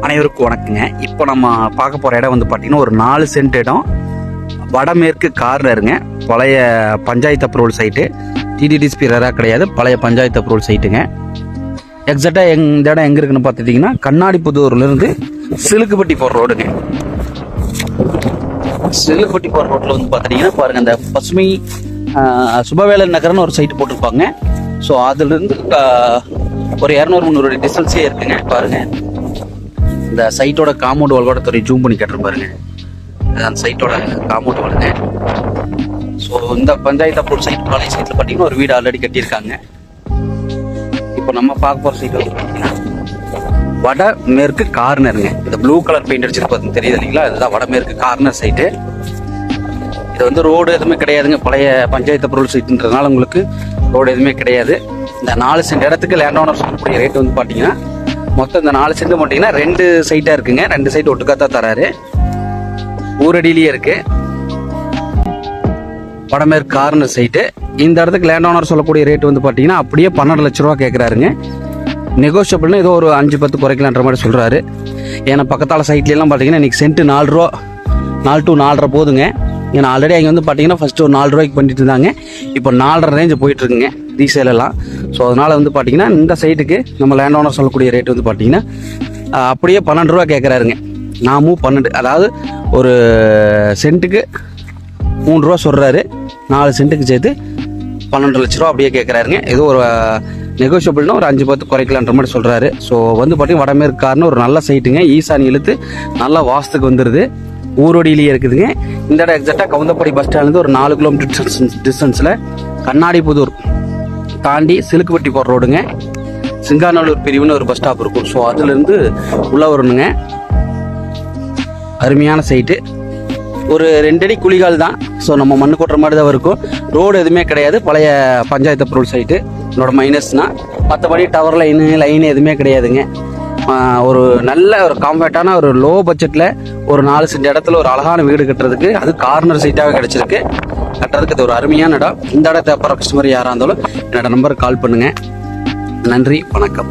அனைவருக்கும் வணக்கங்க. இப்போ நம்ம பார்க்க போகிற இடம் வந்து பார்த்திங்கன்னா ஒரு 4 சென்ட் இடம், வடமேற்கு கார்னருங்க. பழைய பஞ்சாயத்து அப்ரூவல் சைட்டு, டிடிடிஎஸ்பி ரேராக கிடையாது, பழைய பஞ்சாயத்து அப்ரூவல் சைட்டுங்க. எக்ஸாக்டாக இந்த இடம் எங்கே இருக்குன்னு பார்த்துட்டிங்கன்னா கண்ணாடிப்புதூர்லேருந்து சிலுக்குப்பட்டி போகிற ரோடுங்க. சிலுக்குப்பட்டி போகிற ரோட்டில் வந்து பார்த்துட்டிங்கன்னா பாருங்கள், அந்த பசுமை சுபவேலன் நகர்னு ஒரு சைட்டு போட்டிருப்பாங்க. ஸோ அதுலேருந்து ஒரு 200-300 டிஸ்டன்ஸே இருக்குங்க. பாருங்கள், இந்த சைட்டோட காம்பவுண்ட் வால் கூட துறை ஜூம் பண்ணி கட்டுற பாருங்க. அந்த சைட்டோட காம்பவுண்ட் வாலுங்க. ஸோ இந்த பஞ்சாயத்து அப்ரூவல் சைட் பழைய சைட்டில் பார்த்தீங்கன்னா ஒரு வீடு ஆல்ரெடி கட்டியிருக்காங்க. இப்போ நம்ம பார்க்க போகிற சைட் வந்து பார்த்தீங்கன்னா வடமேற்கு கார்னருங்க. இந்த ப்ளூ கலர் பெயிண்ட் அடிச்சிட்டு பார்த்து தெரியுது இல்லைங்களா, இதுதான் வடமேற்கு கார்னர் சைட்டு. இது வந்து ரோடு எதுவுமே கிடையாதுங்க, பழைய பஞ்சாயத்து அப்ரூவல் சைட்டுன்றதுனால உங்களுக்கு ரோடு எதுவுமே கிடையாது. இந்த 4 சென்ட் இடத்துக்கு லேண்ட் ஓனர் சொல்லக்கூடிய ரேட் வந்து பார்த்தீங்கன்னா மொத்தம் இந்த 4 சென்ட் பார்த்தீங்கன்னா 2 சைட்டாக இருக்குங்க. 2 சைட் ஒட்டுக்காத்தான் தராரு. ஊரடியிலேயே இருக்கு வடமேற்கு கார்னர் சைட்டு. இந்த இடத்துக்கு லேண்ட் ஓனர் சொல்லக்கூடிய ரேட் வந்து பார்த்தீங்கன்னா அப்படியே 12 லட்ச ரூபா கேட்குறாருங்க. நெகோஷியபிள்னு ஏதோ ஒரு 5-10 குறைக்கலான்ற மாதிரி சொல்கிறாரு. ஏன்னா பக்கத்தால் சைட்லாம் பார்த்தீங்கன்னா இன்றைக்கி சென்ட்டு 4 ரூபா, 4 to 4.5 போதுங்க. ஏன்னா ஆல்ரெடி அங்கே வந்து பார்த்தீங்கன்னா ஃபஸ்ட்டு ஒரு 4 ரூபாய்க்கு பண்ணிட்டு இருந்தாங்க, இப்போ 4.5 ரேஞ்சு போயிட்டுருக்குங்க ரீசேலெல்லாம். ஸோ அதனால் வந்து பார்த்தீங்கன்னா இந்த சைட்டுக்கு நம்ம லேண்ட் ஓனர் சொல்லக்கூடிய ரேட் வந்து பார்த்தீங்கன்னா அப்படியே 12 ரூபா கேட்குறாருங்க. நாமும் 12, அதாவது ஒரு சென்ட்டுக்கு 3 ரூபா சொல்கிறாரு. 4 சென்ட்டுக்கு சேர்த்து 12 லட்ச ரூபா அப்படியே கேட்குறாருங்க. ஏதோ ஒரு நெகோஷியபிள்னா ஒரு 5-10 குறைக்கலான்ற மாதிரி சொல்கிறாரு. ஸோ வந்து பார்த்தீங்கன்னா வடமேற்கு கார்னர் ஒரு நல்ல சைட்டுங்க. ஈசானி இழுத்து நல்லா வாஸ்துக்கு வந்துடுது. ஊரோடியிலேயே இருக்குதுங்க. இந்த இடம் எக்ஸாக்டாக கவுந்தப்பாடி பஸ் ஸ்டாண்ட்லேருந்து ஒரு 4 கிலோமீட்டர் டிஸ்டன்ஸில் கண்ணாடிப்புதூர் தாண்டி சிலுக்குப்பட்டி போகிற ரோடுங்க. சிங்காநல்லூர் பிரிவுன்னு ஒரு பஸ் ஸ்டாப் இருக்கும். ஸோ அதுலேருந்து உள்ளே வரணுங்க. அருமையான சைட்டு. ஒரு 2 அடி குழிகால் தான். ஸோ நம்ம மண்ணு கொட்டுற மாதிரி தான் இருக்கும். ரோடு எதுவுமே கிடையாது, பழைய பஞ்சாயத்து அப்ரூவல் சைட்டு. என்னோட மைனஸ்னால் மற்றபடி டவர் லைன் எதுவுமே கிடையாதுங்க. ஒரு நல்ல ஒரு காம்பேக்டான ஒரு லோ பட்ஜெட்டில் ஒரு 4 சென்ட் இடத்துல ஒரு அழகான வீடு கட்டுறதுக்கு, அது கார்னர் சைட்டாகவே கிடச்சிருக்கு. கட்டுறதுக்கு இது ஒரு அருமையான இடம். இந்த இடத்த அப்புறம் கஸ்டமர் யாராக இருந்தாலும் என்னோட நம்பருக்கு கால் பண்ணுங்கள். நன்றி, வணக்கம்.